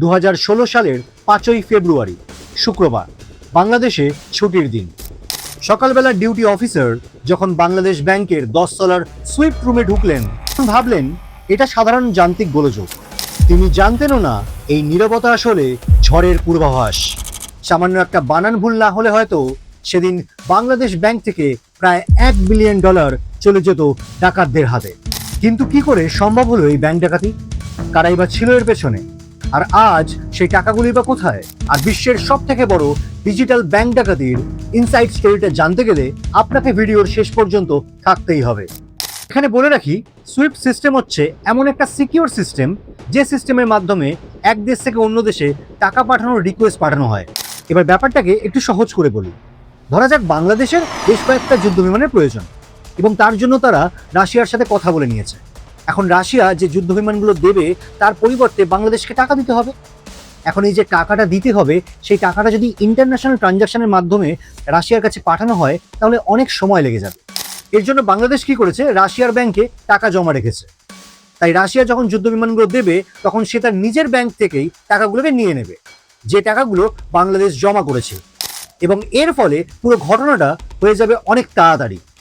2016 সালের 5ই ফেব্রুয়ারি শুক্রবার বাংলাদেশে ছুটির দিন। সকালবেলা ডিউটি অফিসার যখন বাংলাদেশ ব্যাংকের 10 তলার সুইপ রুমে ঢুকলেন, ভাবলেন এটা সাধারণ যান্ত্রিক গোলযোগ। তিনি জানতেনও না এই নীরবতা আসলে ঝড়ের পূর্বাভাস। সামান্য একটা বানান ভুল না হলে হয়তো সেদিন বাংলাদেশ ব্যাংক থেকে প্রায় $1 বিলিয়ন চলে যেত ডাকাতদের হাতে। কিন্তু কি করে সম্ভব হলো এই ব্যাংক ডাকাতি? কারাই বা ছিল এর পেছনে? আর আজ সেই টাকাগুলি বা কোথায়? আর বিশ্বের সব থেকে বড় ডিজিটাল ব্যাংক ডাকাতির ইনসাইড স্টোরিটা জানতে গেলে আপনাকে ভিডিওর শেষ পর্যন্ত থাকতেই হবে। এখানে বলে রাখি, সুইফট সিস্টেম হচ্ছে এমন একটা সিকিউর সিস্টেম যে সিস্টেমের মাধ্যমে এক দেশ থেকে অন্য দেশে টাকা পাঠানোর রিকোয়েস্ট পাঠানো হয়। এবার ব্যাপারটাকে একটু সহজ করে বলি। ধরা যাক বাংলাদেশের বেশ কয়েকটা যুদ্ধ বিমানের প্রয়োজন এবং তার জন্য তারা রাশিয়ার সাথে কথা বলে নিয়েছে। এখন রাশিয়া যে যুদ্ধ বিমানগুলো দেবে তার পরিবর্তে বাংলাদেশকে টাকা দিতে হবে। এখন এই যে টাকাটা দিতে হবে, সেই টাকাটা যদি ইন্টারন্যাশনাল ট্রানজাকশনের মাধ্যমে রাশিয়ার কাছে পাঠানো হয় তাহলে অনেক সময় লেগে যাবে। এর জন্য বাংলাদেশ কি করেছে, রাশিয়ার ব্যাংকে টাকা জমা রেখেছে। তাই রাশিয়া যখন যুদ্ধ বিমানগুলো দেবে তখন সে তার নিজের ব্যাংক থেকেই টাকাগুলোকে নিয়ে নেবে, যে টাকাগুলো বাংলাদেশ জমা করেছে। এবং এর ফলে পুরো ঘটনাটা হয়ে যাবে অনেক তাড়াতাড়ি।